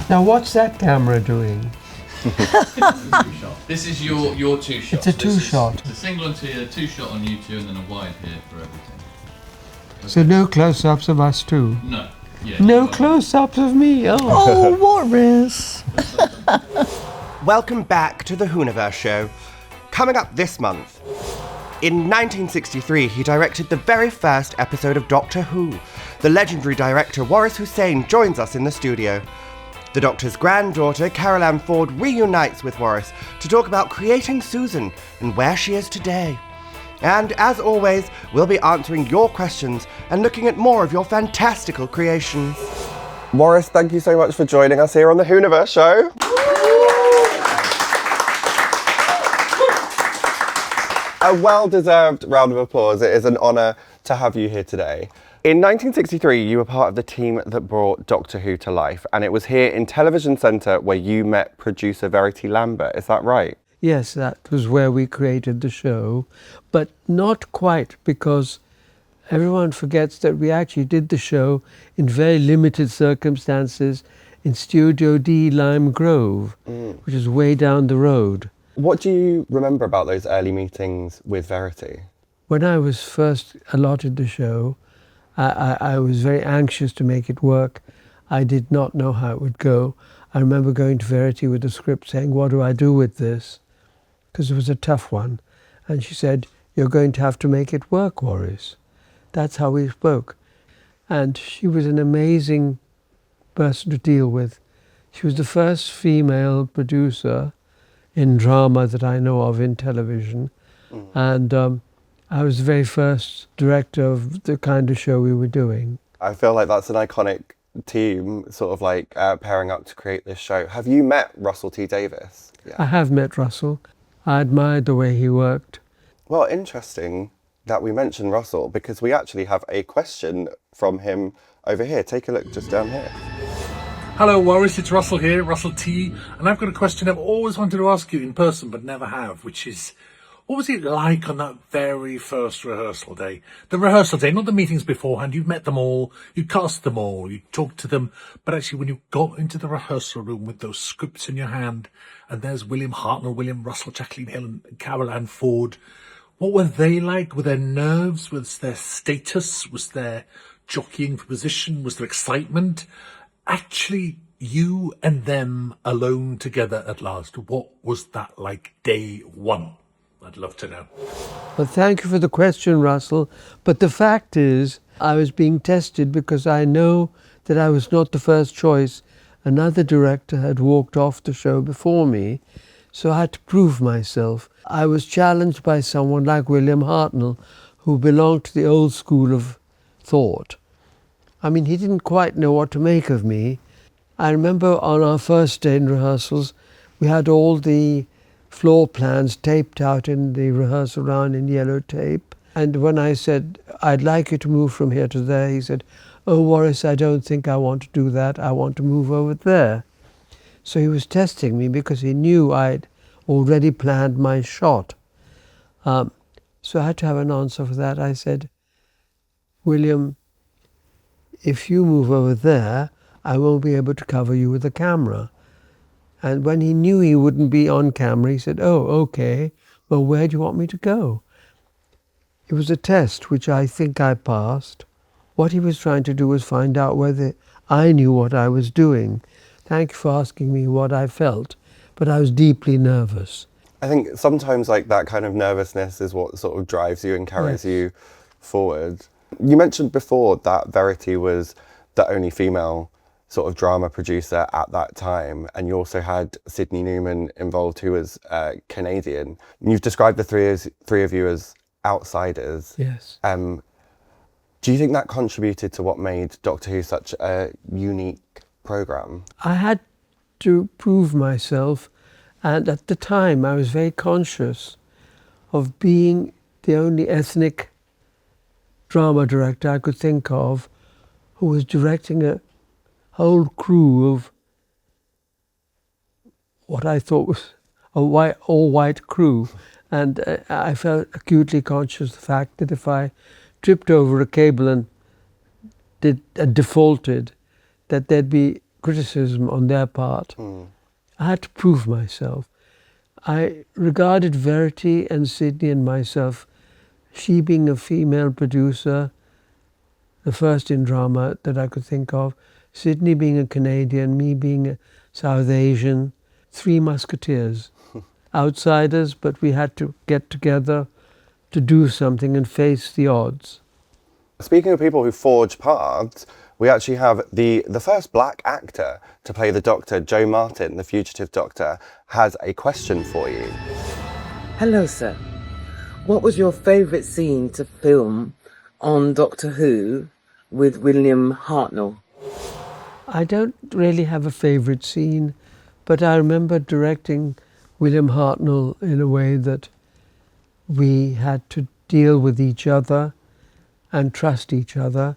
Now what's that camera doing? This is your two shots. It's a two-shot. It's a single onto here, a two-shot on you two, and then a wide here for everything. Okay. So no close-ups of us too? No. Yeah, no close-ups of me? Oh, Waris! Welcome back to the Whoniverse Show. Coming up this month. In 1963, he directed the very first episode of Doctor Who. The legendary director Waris Hussein joins us in the studio. The Doctor's granddaughter, Carole Ann Ford, reunites with Waris to talk about creating Susan and where she is today. And as always, we'll be answering your questions and looking at more of your fantastical creations. Waris, thank you so much for joining us here on the Whoniverse Show. A well-deserved round of applause. It is an honour to have you here today. In 1963, you were part of the team that brought Doctor Who to life, and it was here in Television Centre where you met producer Verity Lambert. Is that right? Yes, that was where we created the show, but not quite, because everyone forgets that we actually did the show in very limited circumstances in Studio D, Lime Grove, which is way down the road. What do you remember about those early meetings with Verity? When I was first allotted the show, I was very anxious to make it work. I did not know how it would go. I remember going to Verity with the script saying, what do I do with this? Because it was a tough one. And she said, you're going to have to make it work, Waris. That's how we spoke. And she was an amazing person to deal with. She was the first female producer in drama that I know of in television. And I was the very first director of the kind of show we were doing. I feel like that's an iconic team, sort of like pairing up to create this show. Have you met Russell T Davies? Yeah. I have met Russell. I admired the way he worked. Well, interesting that we mentioned Russell, because we actually have a question from him over here. Take a look just down here. Hello Waris, it's Russell here, Russell T, and I've got a question I've always wanted to ask you in person but never have, which is, what was it like on that very first rehearsal day? The rehearsal day, not the meetings beforehand. You've met them all, you cast them all, you talked to them, but actually when you got into the rehearsal room with those scripts in your hand, and there's William Hartnell, William Russell, Jacqueline Hill and Carole Ann Ford, what were they like? Were there nerves? Was there status? Was there jockeying for position? Was there excitement? Actually, you and them alone together at last, what was that like day one? I'd love to know. Well, thank you for the question, Russell. But the fact is, I was being tested because I know that I was not the first choice. Another director had walked off the show before me, so I had to prove myself. I was challenged by someone like William Hartnell, who belonged to the old school of thought. I mean, he didn't quite know what to make of me. I remember on our first day in rehearsals, we had all the floor plans taped out in the rehearsal round in yellow tape. And when I said, I'd like you to move from here to there, he said, oh, Waris, I don't think I want to do that. I want to move over there. So he was testing me because he knew I'd already planned my shot. So I had to have an answer for that. I said, William, if you move over there, I won't be able to cover you with the camera. And when he knew he wouldn't be on camera, he said, oh, okay, well, where do you want me to go? It was a test, which I think I passed. What he was trying to do was find out whether I knew what I was doing. Thank you for asking me what I felt, but I was deeply nervous. I think sometimes like that kind of nervousness is what sort of drives you and carries you forward. You mentioned before that Verity was the only female sort of drama producer at that time, and you also had Sydney Newman involved, who was Canadian. You've described the three of you as outsiders. Yes. Do you think that contributed to what made Doctor Who such a unique programme? I had to prove myself, and at the time I was very conscious of being the only ethnic drama director I could think of who was directing a whole crew of what I thought was a all-white crew. And I felt acutely conscious of the fact that if I tripped over a cable and defaulted, that there'd be criticism on their part. I had to prove myself. I regarded Verity and Sydney and myself, she being a female producer, the first in drama that I could think of, Sydney being a Canadian, me being a South Asian, three musketeers, outsiders, but we had to get together to do something and face the odds. Speaking of people who forge paths, we actually have the first black actor to play the Doctor, Joe Martin, the fugitive Doctor, has a question for you. Hello, sir. What was your favourite scene to film on Doctor Who with William Hartnell? I don't really have a favourite scene, but I remember directing William Hartnell in a way that we had to deal with each other and trust each other.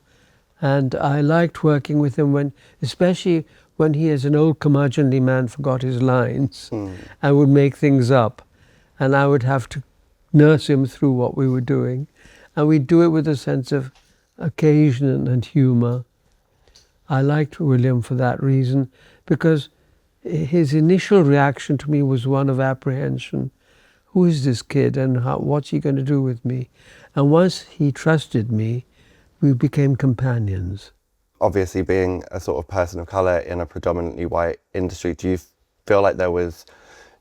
And I liked working with him especially when he, as an old curmudgeonly man, forgot his lines and would make things up. And I would have to nurse him through what we were doing. And we'd do it with a sense of occasion and humour. I liked William for that reason, because his initial reaction to me was one of apprehension. Who is this kid and what's he going to do with me? And once he trusted me, we became companions. Obviously, being a sort of person of colour in a predominantly white industry, do you feel like there was,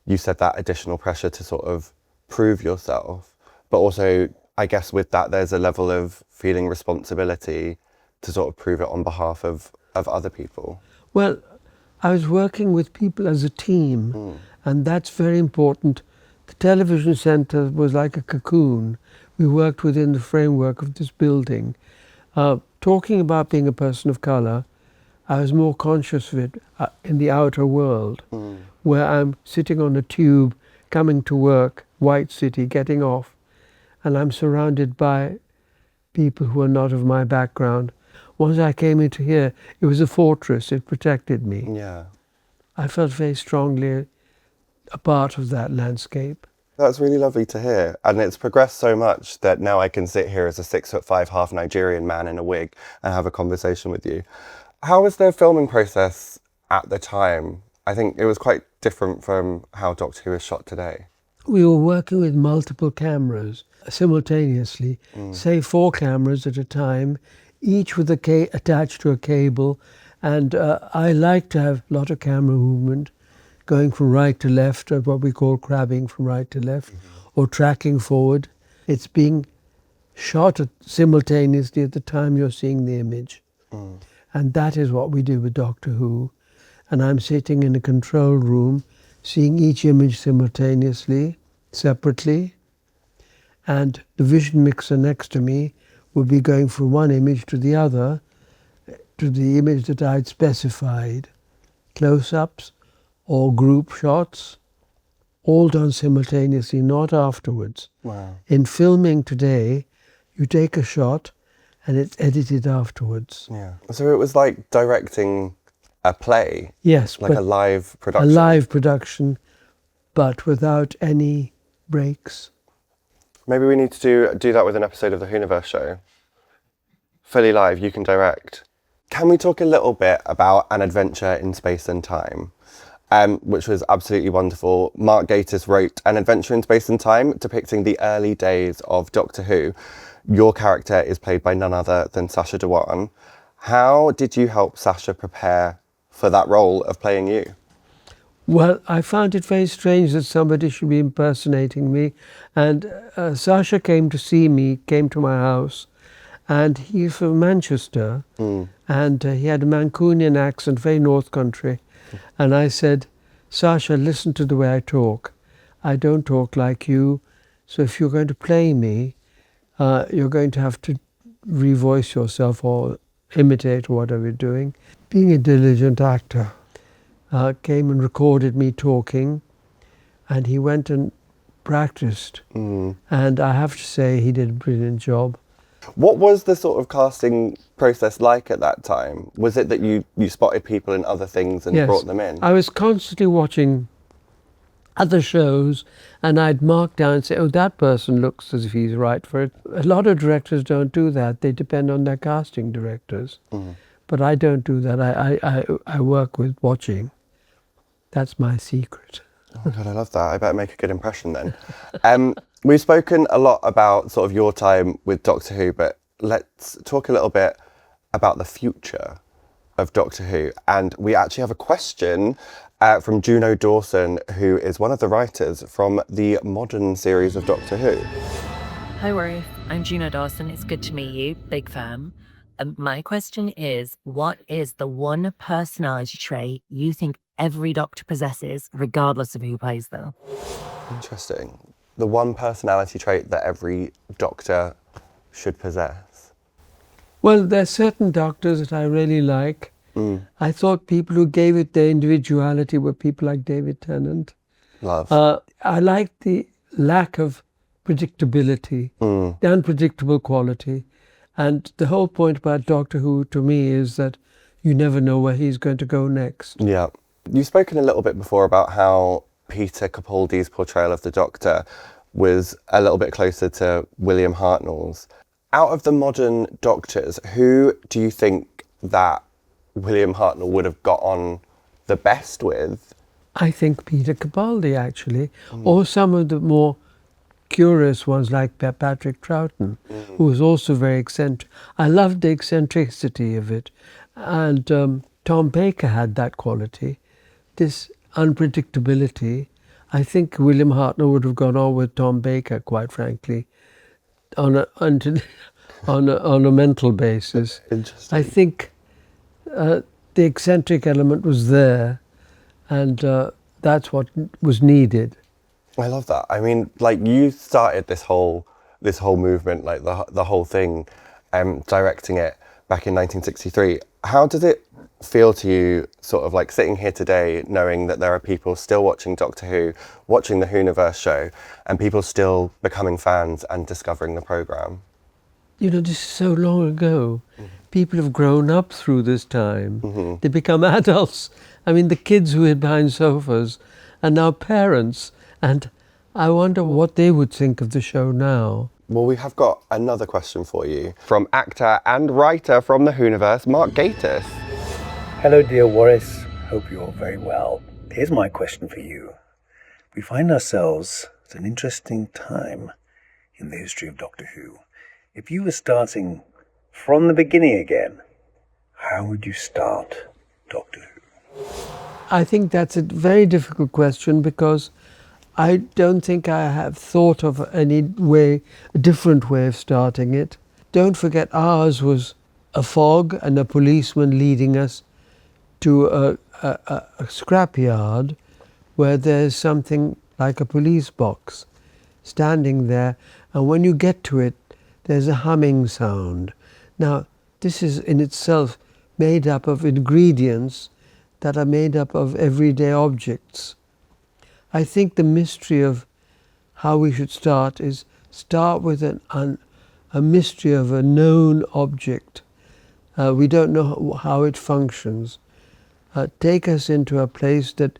you said, that additional pressure to sort of prove yourself, but also, I guess with that, there's a level of feeling responsibility to sort of prove it on behalf of other people? Well, I was working with people as a team, and that's very important. The television centre was like a cocoon. We worked within the framework of this building. Talking about being a person of colour, I was more conscious of it in the outer world, where I'm sitting on a tube, coming to work, white city, getting off, and I'm surrounded by people who are not of my background. Once I came into here, it was a fortress, it protected me. Yeah. I felt very strongly a part of that landscape. That's really lovely to hear. And it's progressed so much that now I can sit here as a 6'5" half Nigerian man in a wig and have a conversation with you. How was the filming process at the time? I think it was quite different from how Doctor Who is shot today. We were working with multiple cameras simultaneously, say 4 cameras at a time, each with attached to a cable. And I like to have a lot of camera movement, going from right to left, or what we call crabbing from right to left, or tracking forward. It's being shot simultaneously at the time you're seeing the image. And that is what we did with Doctor Who. And I'm sitting in a control room, seeing each image simultaneously, separately. And the vision mixer next to me would be going from one image to the other, to the image that I'd specified. Close-ups or group shots, all done simultaneously, not afterwards. Wow. In filming today, you take a shot and it's edited afterwards. Yeah. So it was like directing a play? Yes, like but a live production? A live production, but without any breaks. Maybe we need to do that with an episode of the Whoniverse Show. Fully live, you can direct. Can we talk a little bit about An Adventure in Space and Time, which was absolutely wonderful. Mark Gatiss wrote An Adventure in Space and Time, depicting the early days of Doctor Who. Your character is played by none other than Sasha Dhawan. How did you help Sasha prepare for that role of playing you? Well, I found it very strange that somebody should be impersonating me. And Sasha came to my house, and he's from Manchester, and he had a Mancunian accent, very North Country. And I said, Sasha, listen to the way I talk. I don't talk like you, so if you're going to play me, you're going to have to revoice yourself or imitate whatever you're doing. Being a diligent actor, came and recorded me talking, and he went and practiced. And I have to say he did a brilliant job. What was the sort of casting process like at that time? Was it that you spotted people in other things and brought them in? I was constantly watching other shows, and I'd mark down and say, oh, that person looks as if he's right for it. A lot of directors don't do that. They depend on their casting directors. But I don't do that. I work with watching. That's my secret. Oh my God, I love that. I better make a good impression then. We've spoken a lot about sort of your time with Doctor Who, but let's talk a little bit about the future of Doctor Who. And we actually have a question from Juno Dawson, who is one of the writers from the modern series of Doctor Who. Hi, Waris. I'm Juno Dawson. It's good to meet you. Big fan. My question is, what is the one personality trait you think every Doctor possesses, regardless of who plays them? Interesting. The one personality trait that every Doctor should possess. Well, there's certain Doctors that I really like. I thought people who gave it their individuality were people like David Tennant. Love. I like the lack of predictability, the unpredictable quality. And the whole point about Doctor Who to me is that you never know where he's going to go next. Yeah. You've spoken a little bit before about how Peter Capaldi's portrayal of the Doctor was a little bit closer to William Hartnell's. Out of the modern Doctors, who do you think that William Hartnell would have got on the best with? I think Peter Capaldi, actually, or some of the more curious ones like Patrick Troughton, who was also very eccentric. I loved the eccentricity of it. And Tom Baker had that quality, this unpredictability. I think William Hartnell would have gone on with Tom Baker, quite frankly, on a mental basis. Interesting. I think the eccentric element was there, and that's what was needed. I love that. I mean, like, you started this whole movement, like the whole thing, directing it back in 1963. How did it feel to you, sort of like sitting here today, knowing that there are people still watching Doctor Who, watching the Whoniverse show, and people still becoming fans and discovering the programme? You know, this is so long ago. People have grown up through this time. They become adults. I mean, the kids who hid behind sofas are now parents. And I wonder what they would think of the show now. Well, we have got another question for you from actor and writer from the Whoniverse, Mark Gatiss. Hello, dear Waris. Hope you're very well. Here's my question for you. We find ourselves at an interesting time in the history of Doctor Who. If you were starting from the beginning again, how would you start Doctor Who? I think that's a very difficult question because I don't think I have thought of any way, a different way of starting it. Don't forget ours was a fog and a policeman leading us to a scrapyard where there's something like a police box standing there, and when you get to it, there's a humming sound. Now, this is in itself made up of ingredients that are made up of everyday objects. I think the mystery of how we should start is start with a mystery of a known object. We don't know how it functions. Take us into a place that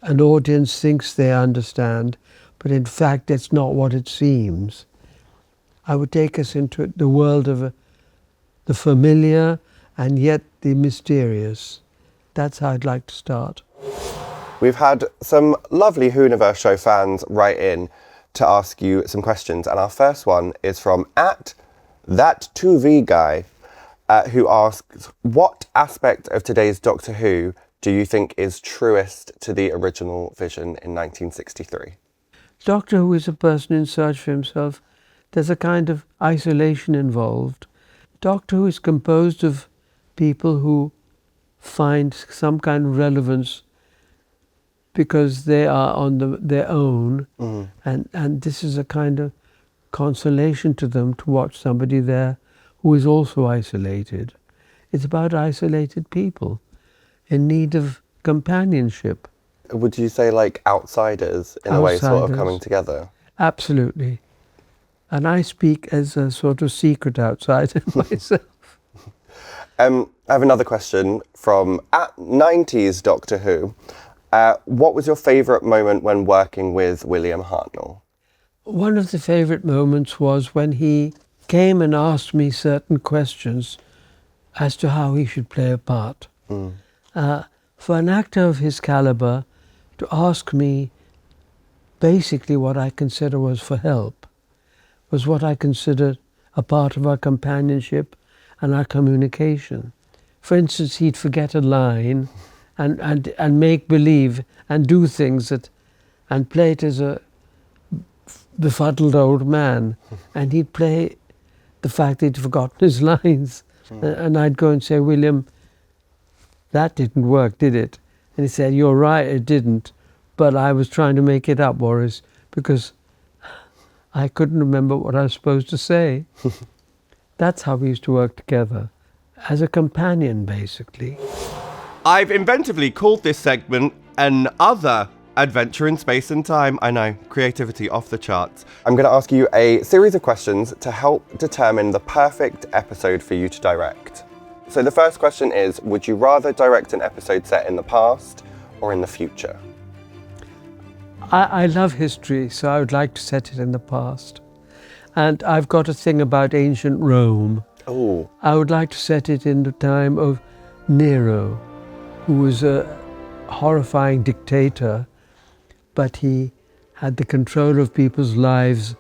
an audience thinks they understand, but in fact that's not what it seems. I would take us into the world of the familiar and yet the mysterious. That's how I'd like to start. We've had some lovely Whoniverse show fans write in to ask you some questions, and our first one is from @that2vguy, who asks, what aspect of today's Doctor Who do you think is truest to the original vision in 1963? Doctor Who is a person in search for himself. There's a kind of isolation involved. Doctor Who is composed of people who find some kind of relevance because they are on their own, and this is a kind of consolation to them to watch somebody there who is also isolated. It's about isolated people in need of companionship. Would you say like outsiders in a way, sort of coming together? Absolutely. And I speak as a sort of secret outsider myself. I have another question from @90s Doctor Who. What was your favourite moment when working with William Hartnell? One of the favourite moments was when he came and asked me certain questions as to how he should play a part. For an actor of his caliber to ask me basically what I consider was for help, was what I considered a part of our companionship and our communication. For instance, he'd forget a line and make believe and do things that, and play it as a befuddled old man, and he'd play the fact that he'd forgotten his lines. And I'd go and say, William, that didn't work, did it? And he said, you're right, it didn't. But I was trying to make it up, Waris, because I couldn't remember what I was supposed to say. That's how we used to work together, as a companion, basically. I've inventively called this segment An Other Adventure in Space and Time. I know, creativity off the charts. I'm going to ask you a series of questions to help determine the perfect episode for you to direct. So the first question is, would you rather direct an episode set in the past or in the future? I love history, so I would like to set it in the past. And I've got a thing about ancient Rome. Oh. I would like to set it in the time of Nero, who was a horrifying dictator, but he had the control of people's lives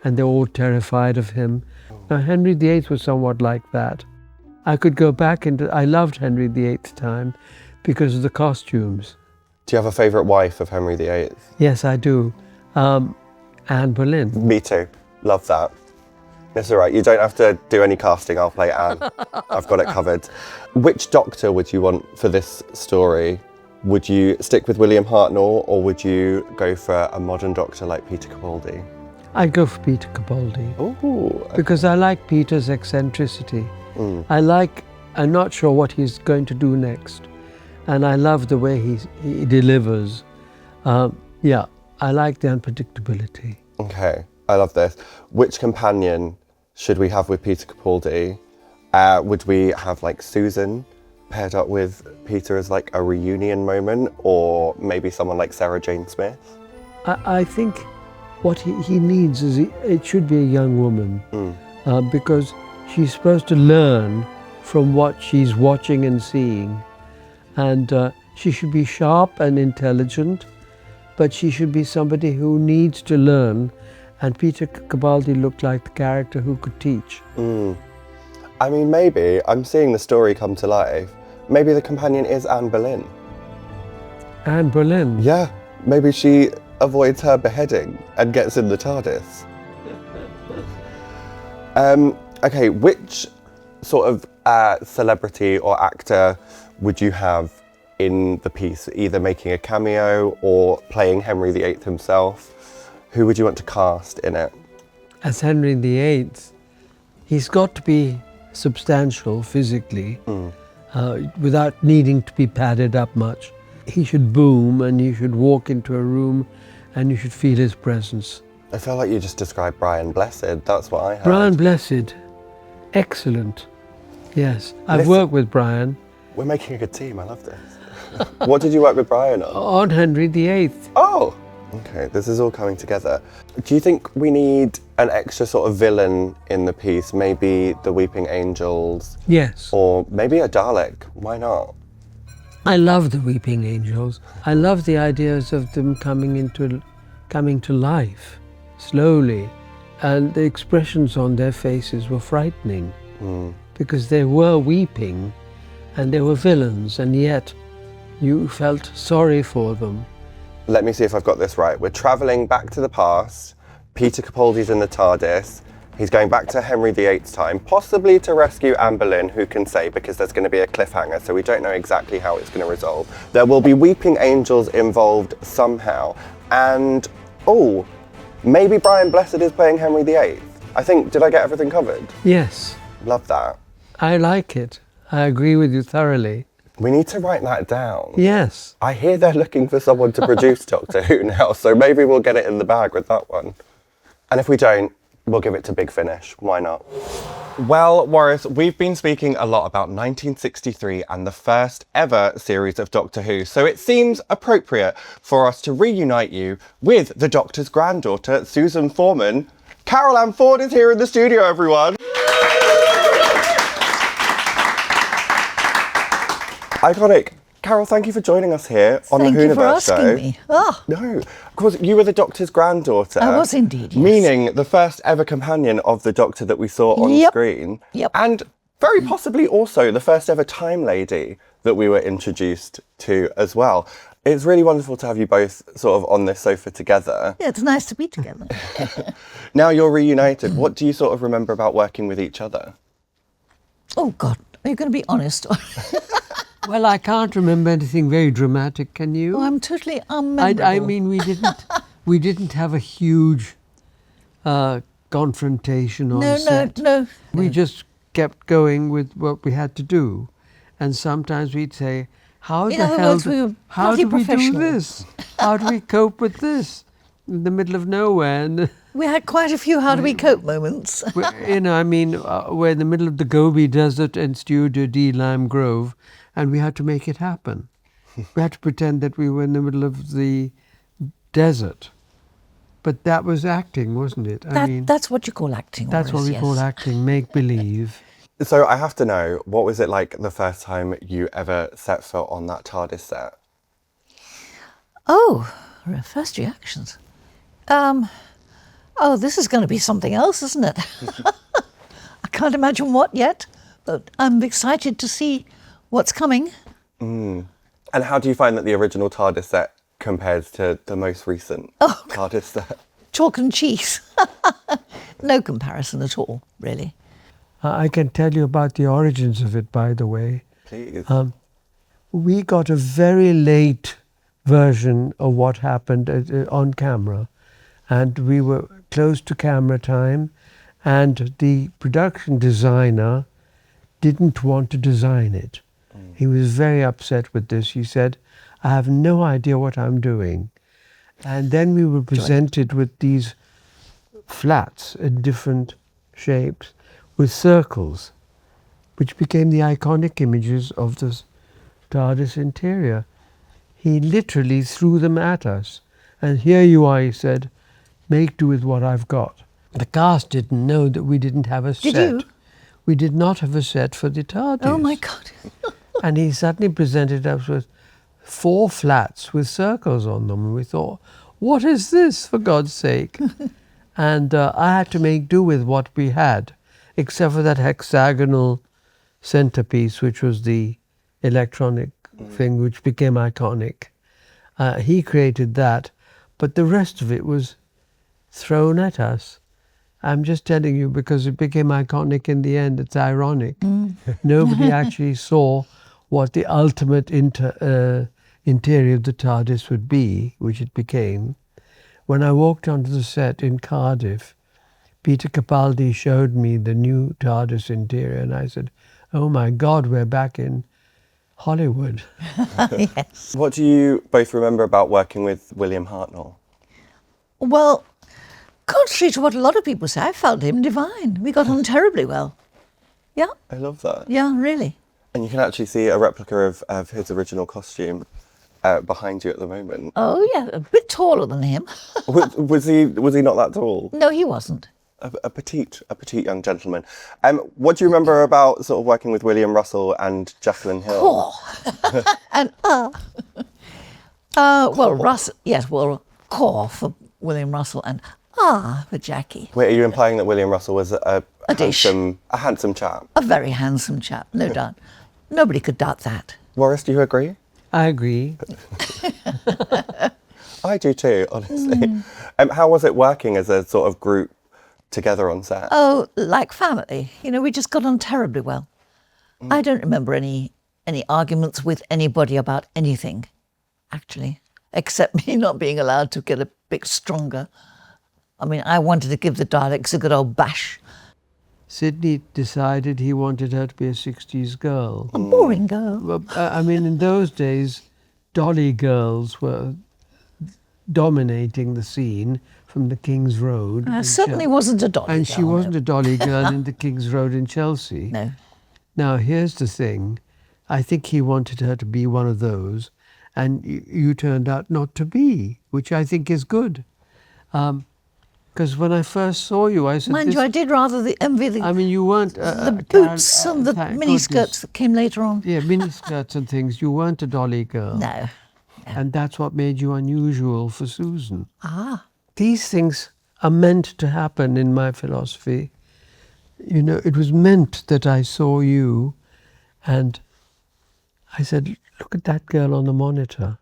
and they're all terrified of him. Now, Henry VIII was somewhat like that. I could go back into, I loved Henry VIII's time because of the costumes. Do you have a favourite wife of Henry VIII? Yes, I do. Anne Boleyn. Me too. Love that. It's all right. You don't have to do any casting. I'll play Anne. I've got it covered. Which Doctor would you want for this story? Would you stick with William Hartnell or would you go for a modern Doctor like Peter Capaldi? I'd go for Peter Capaldi. Ooh. Because I like Peter's eccentricity. I'm not sure what he's going to do next. And I love the way he delivers. Yeah, I like the unpredictability. Okay, I love this. Which companion should we have with Peter Capaldi? Would we have like Susan paired up with Peter as like a reunion moment, or maybe someone like Sarah Jane Smith? I think what he needs is it should be a young woman because she's supposed to learn from what she's watching and seeing. And she should be sharp and intelligent, but she should be somebody who needs to learn. And Peter Capaldi looked like the character who could teach. I mean, maybe, I'm seeing the story come to life. Maybe the companion is Anne Boleyn. Anne Boleyn? Yeah, maybe she avoids her beheading and gets in the TARDIS. Okay, which sort of celebrity or actor would you have in the piece, either making a cameo or playing Henry VIII himself? Who would you want to cast in it? As Henry VIII, he's got to be substantial physically without needing to be padded up much. He should boom and you should walk into a room and you should feel his presence. I feel like you just described Brian Blessed, that's what I heard. Brian Blessed, excellent. Yes, I've worked with Brian. We're making a good team, I love this. What did you work with Brian on? On Henry VIII. Oh, okay, this is all coming together. Do you think we need an extra sort of villain in the piece? Maybe the Weeping Angels? Yes. Or maybe a Dalek, why not? I love the Weeping Angels. I love the ideas of them coming to life, slowly. And the expressions on their faces were frightening because they were weeping and they were villains, and yet you felt sorry for them. Let me see if I've got this right. We're travelling back to the past. Peter Capaldi's in the TARDIS. He's going back to Henry VIII's time, possibly to rescue Anne Boleyn, who can say, because there's going to be a cliffhanger, so we don't know exactly how it's going to resolve. There will be Weeping Angels involved somehow. And, oh, maybe Brian Blessed is playing Henry VIII. I think, did I get everything covered? Yes. Love that. I like it. I agree with you thoroughly. We need to write that down. Yes. I hear they're looking for someone to produce Doctor Who now, so maybe we'll get it in the bag with that one. And if we don't, we'll give it to Big Finish. Why not? Well, Waris, we've been speaking a lot about 1963 and the first ever series of Doctor Who, so it seems appropriate for us to reunite you with the Doctor's granddaughter, Susan Foreman. Carole Ann Ford is here in the studio, everyone. Iconic. Carole, thank you for joining us here on the Thank you for Whoniverse Show. asking me. Oh, No, of course, you were the Doctor's granddaughter. I was indeed, yes. Meaning the first ever companion of the Doctor that we saw on Yep. screen. Yep. And very possibly also the first ever Time Lady that we were introduced to as well. It's really wonderful to have you both sort of on this sofa together. yeah, it's nice to be together. Now you're reunited. What do you sort of remember about working with each other? Oh, God. Are you going to be honest? Well, I can't remember anything very dramatic. Can you? Oh, I'm totally unmemorable. I mean, we didn't have a huge confrontation on set. No. We just kept going with what we had to do, and sometimes we'd say, "How In the other hell? words, we were How bloody do we do professional." this? How do we cope with this in the middle of nowhere?" And We had quite a few how do we cope moments. we're in the middle of the Gobi Desert and Studio D, Lime Grove, and we had to make it happen. We had to pretend that we were in the middle of the desert. But that was acting, wasn't it? That's what you call acting. That's what Waris, we call yes. acting, make believe. So I have to know, what was it like the first time you ever set foot on that TARDIS set? Oh, first reactions. This is going to be something else, isn't it? I can't imagine what yet, but I'm excited to see what's coming. And how do you find that the original TARDIS set compares to the most recent TARDIS set? Chalk and cheese. No comparison at all, really. I can tell you about the origins of it, by the way. Please. We got a very late version of what happened on camera, and we were close to camera time, and the production designer didn't want to design it. He was very upset with this. He said, "I have no idea what I'm doing." And then we were presented with these flats in different shapes with circles, which became the iconic images of the TARDIS interior. He literally threw them at us. And here you are, he said, "Make do with what I've got." The cast didn't know that we didn't have a set. Did you? We did not have a set for the TARDIS. Oh, my God. And he suddenly presented us with 4 flats with circles on them. And we thought, what is this, for God's sake? And I had to make do with what we had, except for that hexagonal centerpiece, which was the electronic thing, which became iconic. He created that, but the rest of it was thrown at us. I'm just telling you because it became iconic in the end. It's ironic. Nobody actually saw what the ultimate interior of the TARDIS would be, which it became. When I walked onto the set in Cardiff, Peter Capaldi showed me the new TARDIS interior, and I said, "Oh my God, we're back in Hollywood." Yes. What do you both remember about working with William Hartnell? Well, contrary to what a lot of people say, I found him divine. We got on terribly well. Yeah, I love that. yeah, really. And you can actually see a replica of his original costume behind you at the moment. Oh, yeah, a bit taller than him. Was he not that tall? No, he wasn't. A petite young gentleman. What do you remember about sort of working with William Russell and Jacqueline Hill? Core. And well, Russell, yes, well, core for William Russell and for Jackie. Wait, are you implying that William Russell was a dish. handsome chap? A very handsome chap, no doubt. Nobody could doubt that. Waris, do you agree? I agree. I do too, honestly. How was it working as a sort of group together on set? Oh, like family. You know, we just got on terribly well. I don't remember any arguments with anybody about anything, actually, except me not being allowed to get a bit stronger. I mean, I wanted to give the Daleks a good old bash. Sidney decided he wanted her to be a 60s girl. A boring girl. Well, I mean, in those days, dolly girls were dominating the scene from the King's Road. I certainly wasn't a dolly girl. And she wasn't a dolly girl in the King's Road in Chelsea. No. Now, here's the thing. I think he wanted her to be one of those, and you turned out not to be, which I think is good. Because when I first saw you, I said, Mind you, I did rather envy the, I mean, you weren't... the boots and the miniskirts that came later on. Yeah, miniskirts and things. You weren't a dolly girl. No. And that's what made you unusual for Susan. Ah. These things are meant to happen in my philosophy. You know, it was meant that I saw you and I said, look at that girl on the monitor.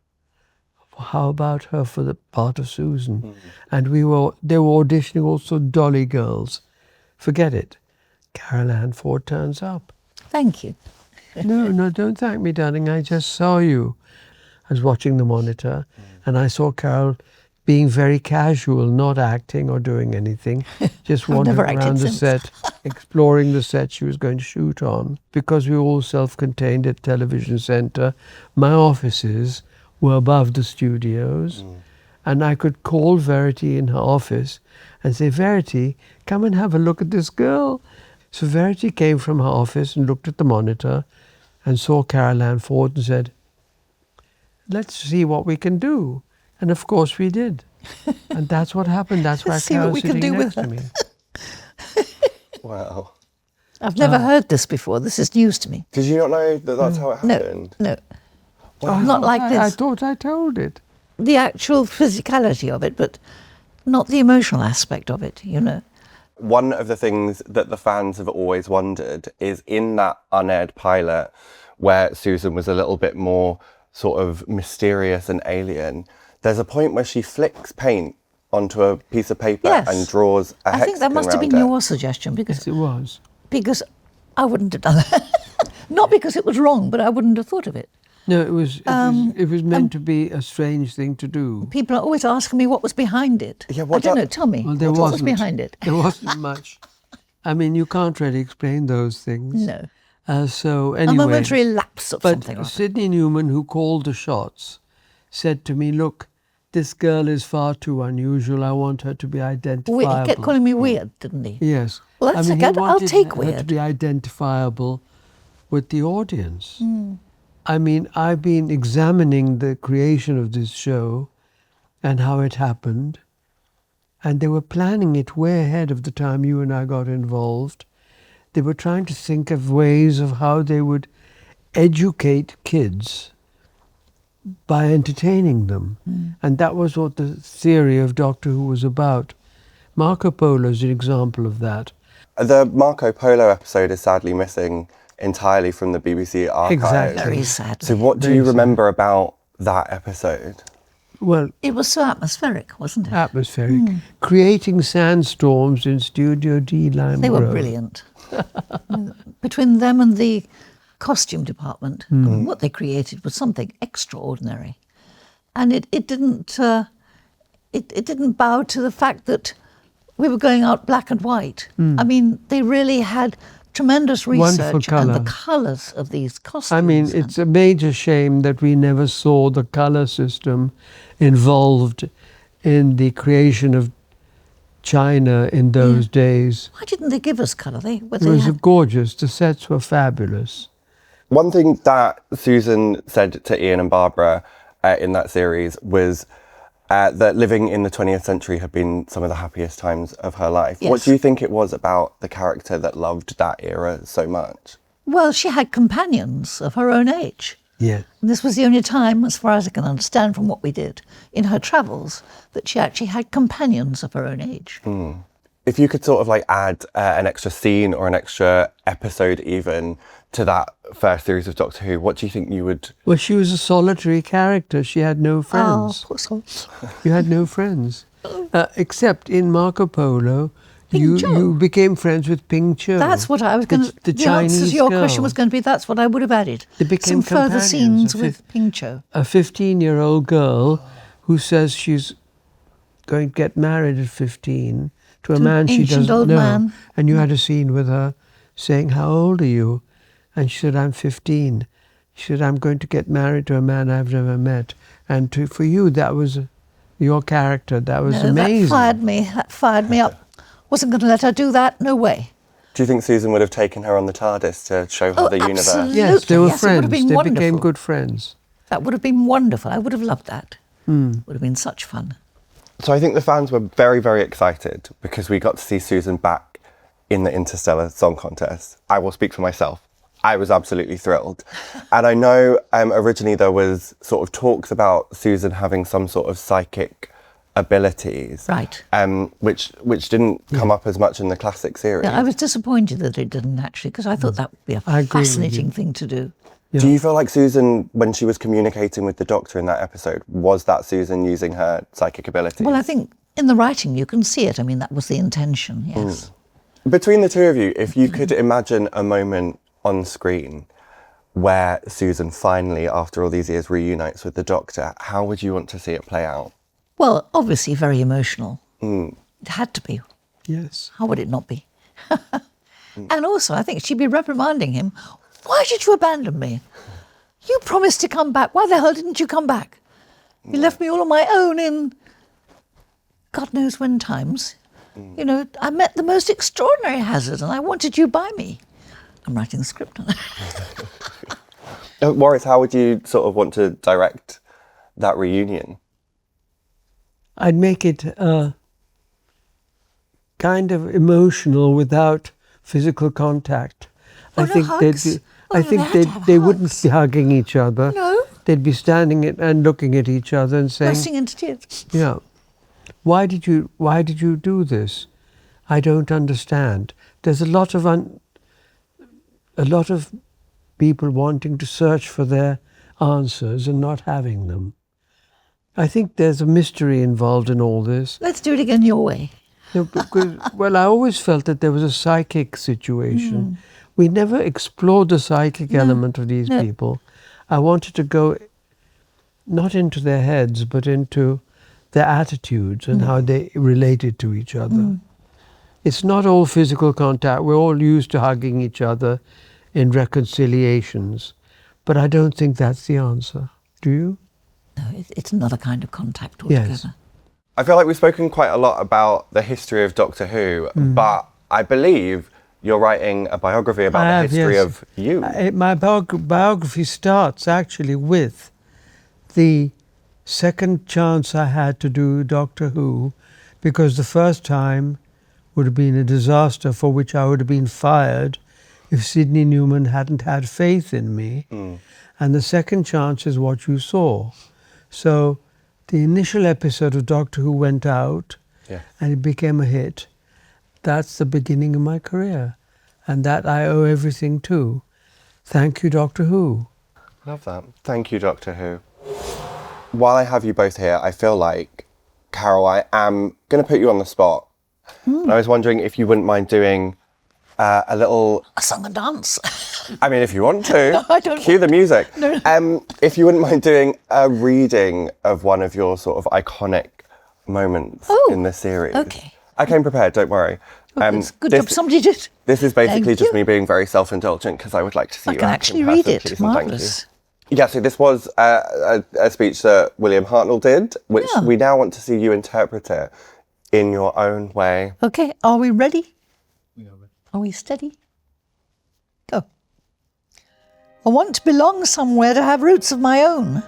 How about her for the part of Susan? Mm. And they were auditioning also dolly girls. Forget it. Carole Ann Ford turns up. Thank you. No, don't thank me, darling. I just saw you. I was watching the monitor and I saw Carole being very casual, not acting or doing anything, just wandering around the set, exploring the set she was going to shoot on. Because we were all self-contained at Television Centre, my offices were above the studios, and I could call Verity in her office and say, Verity, come and have a look at this girl. So Verity came from her office and looked at the monitor and saw Carole Ann Ford and said, let's see what we can do. And of course we did. And that's what happened. That's why Carole's sitting next to me. Wow. I've never heard this before. This is news to me. Did you not know that that's how it happened? No. Wow. Not like this. I thought I told it. The actual physicality of it, but not the emotional aspect of it, you know. One of the things that the fans have always wondered is in that unaired pilot where Susan was a little bit more sort of mysterious and alien, there's a point where she flicks paint onto a piece of paper and draws a hexagon. I think that must have been your suggestion because yes, it was. Because I wouldn't have done that. Not because it was wrong, but I wouldn't have thought of it. No, it was meant to be a strange thing to do. People are always asking me what was behind it. Yeah, I don't know. Tell me. Well, there what was behind it? There wasn't much. I mean, you can't really explain those things. No. So anyway, a momentary lapse of something. But Sidney Newman, who called the shots, said to me, "Look, this girl is far too unusual. I want her to be identifiable." He kept calling me weird, didn't he? Yes. Well, that's okay. I'll take weird. Her to be identifiable with the audience. Mm. I mean, I've been examining the creation of this show and how it happened. And they were planning it way ahead of the time you and I got involved. They were trying to think of ways of how they would educate kids by entertaining them. Mm. And that was what the theory of Doctor Who was about. Marco Polo is an example of that. The Marco Polo episode is sadly missing entirely from the BBC archive. Exactly. Very sad. So what do you remember about that episode? Well, it was so atmospheric, wasn't it? Atmospheric. Mm. Creating sandstorms in Studio D Lime They were Road. Brilliant. Between them and the costume department, what they created was something extraordinary. And it didn't bow to the fact that we were going out black and white. I mean, they really had tremendous research and the colours of these costumes. I mean, it's a major shame that we never saw the colour system involved in the creation of China in those days. Why didn't they give us colour? It was gorgeous. The sets were fabulous. One thing that Susan said to Ian and Barbara in that series was that living in the 20th century had been some of the happiest times of her life. Yes. What do you think it was about the character that loved that era so much? Well, she had companions of her own age. Yeah. And this was the only time, as far as I can understand from what we did in her travels, that she actually had companions of her own age. Mm. If you could sort of like add an extra scene or an extra episode even to that first series of Doctor Who, what do you think you would... Well, she was a solitary character. She had no friends. Oh, you had no friends. Except in Marco Polo, you became friends with Ping Cho. That's what I was going to... The Chinese answer to your girl. question was going to be, that's what I would have added. They became some further scenes with Ping Cho. A 15-year-old girl who says she's going to get married at 15 to a man she doesn't know. And you had a scene with her saying, "How old are you?" And she said, "I'm 15. She said, "I'm going to get married to a man I've never met." And for you, that was your character. That was amazing. That fired me up. Wasn't going to let her do that. No way. Do you think Susan would have taken her on the TARDIS to show her the universe? Absolutely. Yes, they were friends. It would have been they wonderful. became good friends. That would have been wonderful. I would have loved that. Would have been such fun. So I think the fans were very, very excited because we got to see Susan back in the Interstellar Song Contest. I will speak for myself. I was absolutely thrilled. And I know originally there was sort of talks about Susan having some sort of psychic abilities. Right. Which didn't come up as much in the classic series. Yeah, I was disappointed that it didn't actually, because I thought that would be a fascinating thing to do. Yeah. Do you feel like Susan, when she was communicating with the Doctor in that episode, was that Susan using her psychic abilities? Well, I think in the writing you can see it. I mean, that was the intention, yes. Between the two of you, if you could imagine a moment on screen where Susan finally, after all these years, reunites with the Doctor, how would you want to see it play out? Well, obviously very emotional. It had to be. Yes. How would it not be? And also, I think she'd be reprimanding him. Why did you abandon me? You promised to come back. Why the hell didn't you come back? You left me all on my own in God knows when times. You know, I met the most extraordinary hazard and I wanted you by me. I'm writing the script on it. Waris, how would you sort of want to direct that reunion? I'd make it kind of emotional without physical contact. I think they wouldn't be hugging each other. No. They'd be standing and looking at each other and saying, Bursting into tears. "Yeah, why did you do this? I don't understand." There's a lot of people wanting to search for their answers and not having them. I think there's a mystery involved in all this. Let's do it again your way. No, because, well, I always felt that there was a psychic situation. We never explored the psychic element of these people. I wanted to go not into their heads, but into their attitudes and how they related to each other. It's not all physical contact. We're all used to hugging each other in reconciliations. But I don't think that's the answer. Do you? No, it's another kind of contact altogether. Yes. I feel like we've spoken quite a lot about the history of Doctor Who, but I believe you're writing a biography about the history of you. My biography starts actually with the second chance I had to do Doctor Who, because the first time would have been a disaster for which I would have been fired if Sidney Newman hadn't had faith in me. And the second chance is what you saw. So the initial episode of Doctor Who went out and it became a hit. That's the beginning of my career. And that I owe everything to. Thank you, Doctor Who. Love that. Thank you, Doctor Who. While I have you both here, I feel like, Carole, I am going to put you on the spot. And I was wondering if you wouldn't mind doing a little... A song and dance. I mean, if you want to. No, I don't Cue the music. No. If you wouldn't mind doing a reading of one of your sort of iconic moments in the series. Okay. I came prepared, don't worry. It's good job somebody did. This is basically Thank just you. me being very self-indulgent because I would like to see I you can act actually in read person, it. please, and thank you. Marvellous. Yeah, so this was a speech that William Hartnell did, which we now want to see you interpret it in your own way. Okay, are we ready? We are ready. Are we steady? Go. I want to belong somewhere, to have roots of my own.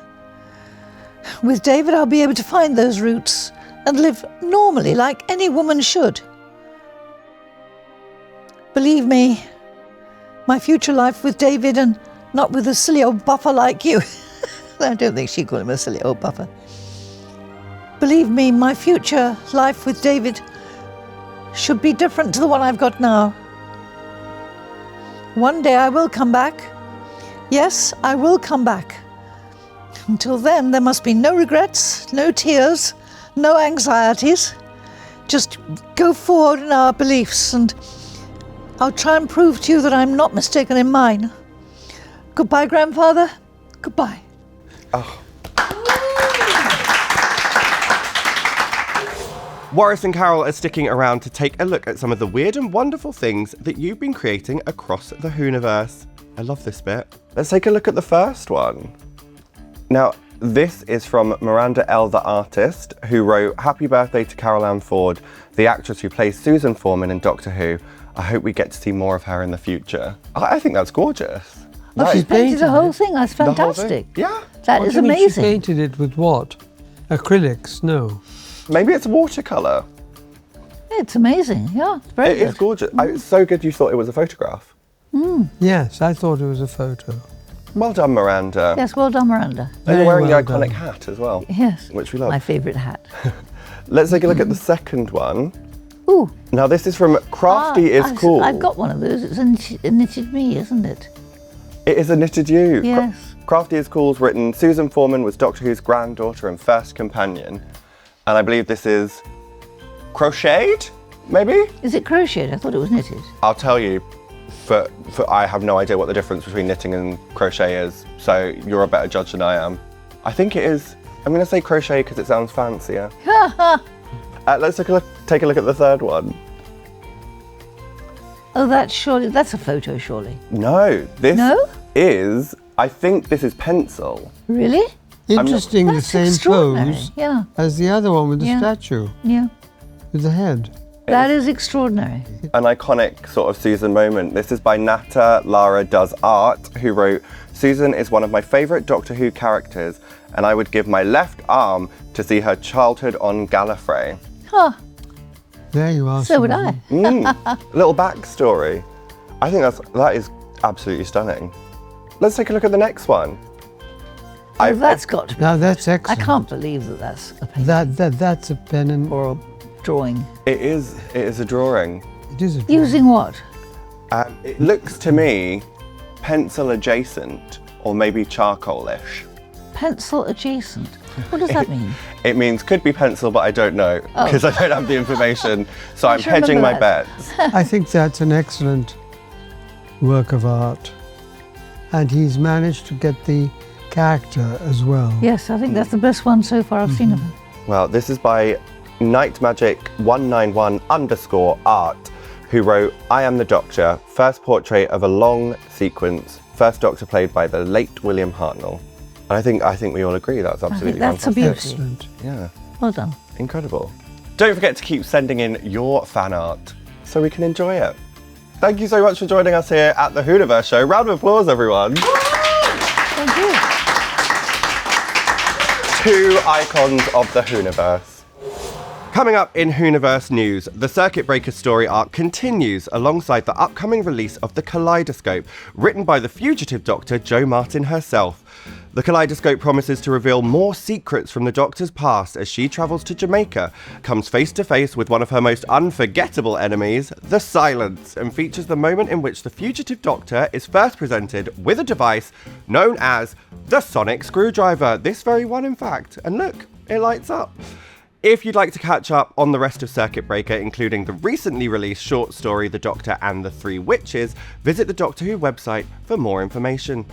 With David, I'll be able to find those roots and live normally like any woman should. Believe me, my future life with David and not with a silly old buffer like you. I don't think she'd call him a silly old buffer. Believe me, my future life with David should be different to the one I've got now. One day I will come back. Yes, I will come back. Until then, there must be no regrets, no tears, no anxieties. Just go forward in our beliefs, and I'll try and prove to you that I'm not mistaken in mine. Goodbye, grandfather. Goodbye. Waris and Carole are sticking around to take a look at some of the weird and wonderful things that you've been creating across the Whoniverse. I love this bit. Let's take a look at the first one. Now, this is from Miranda L. the artist, who wrote, "Happy birthday to Carole Ann Ford, the actress who plays Susan Foreman in Doctor Who. I hope we get to see more of her in the future." I think that's gorgeous. Oh, she's painted the whole thing. That's The whole thing. fantastic. Yeah. That What is do you mean amazing. She painted it with what? Acrylics? No. Maybe it's watercolour. It's amazing. Yeah, it's very It good. is gorgeous. It's so good you thought it was a photograph. Yes, I thought it was a photo. Well done, Miranda. Yes, well done, Miranda. And you're Very wearing well the iconic done. hat as well. Yes. Which we love. My favourite hat. Let's take a look at the second one. Ooh. Now this is from Crafty is Cool. I've got one of those. It's a knitted me, isn't it? It is a knitted you. Yes. Crafty is Cool's written, Susan Foreman was Doctor Who's granddaughter and first companion. And I believe this is crocheted, maybe? Is it crocheted? I thought it was knitted. I'll tell you, for I have no idea what the difference between knitting and crochet is, so you're a better judge than I am. I think it is, I'm going to say crochet because it sounds fancier. Let's take a look at the third one. Oh, that's a photo, surely. No, this No? is, I think this is pencil. Really? Interesting, the That's same extraordinary. pose Yeah, as the other one with the Yeah. statue, yeah. with the head. That is extraordinary. An iconic sort of Susan moment. This is by Nata Lara Does Art, who wrote, Susan is one of my favourite Doctor Who characters, and I would give my left arm to see her childhood on Gallifrey. Huh, There you are. so would Susan. I. Little backstory. I think that is absolutely stunning. Let's take a look at the next one. Oh, that's got to be. Now that's I excellent. can't believe that that's a pen That's a pen and or a drawing. It is a drawing. it is a drawing. Using what? It looks to me pencil adjacent or maybe charcoal-ish. Pencil adjacent. What does that mean? It means could be pencil, but I don't know Oh. because I don't have the information. So I'm should remember hedging my that. bets. I think that's an excellent work of art. And he's managed to get the character as well. Yes, I think that's the best one so far I've seen of him. Well, this is by nightmagic191_art, who wrote, I am the Doctor, first portrait of a long sequence, first Doctor played by the late William Hartnell. And I think we all agree that's absolutely that's a fantastic. beauty. Excellent. Yeah, Well done. incredible. Don't forget to keep sending in your fan art so we can enjoy it. Thank you so much for joining us here at the Whoniverse Show. Round of applause, everyone. Thank you. Two icons of the Whoniverse. Coming up in Whoniverse news, the Circuit Breaker story arc continues alongside the upcoming release of The Kaleidoscope, written by the fugitive Doctor Jo Martin herself. The Kaleidoscope promises to reveal more secrets from the Doctor's past as she travels to Jamaica, comes face to face with one of her most unforgettable enemies, the Silence, and features the moment in which the fugitive Doctor is first presented with a device known as the Sonic Screwdriver. This very one, in fact. And look, it lights up. If you'd like to catch up on the rest of Circuit Breaker, including the recently released short story The Doctor and the Three Witches, visit the Doctor Who website for more information.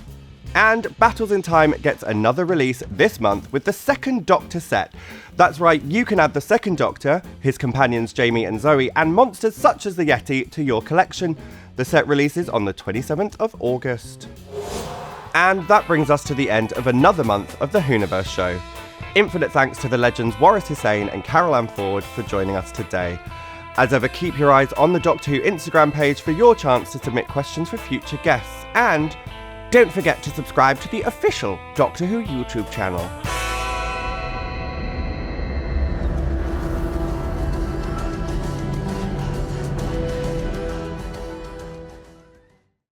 And Battles in Time gets another release this month with the second Doctor set. That's right, you can add the second Doctor, his companions Jamie and Zoe, and monsters such as the Yeti to your collection. The set releases on the 27th of August. And that brings us to the end of another month of the Whoniverse Show. Infinite thanks to the legends Waris Hussein and Carole Ann Ford for joining us today. As ever, keep your eyes on the Doctor Who Instagram page for your chance to submit questions for future guests. And don't forget to subscribe to the official Doctor Who YouTube channel.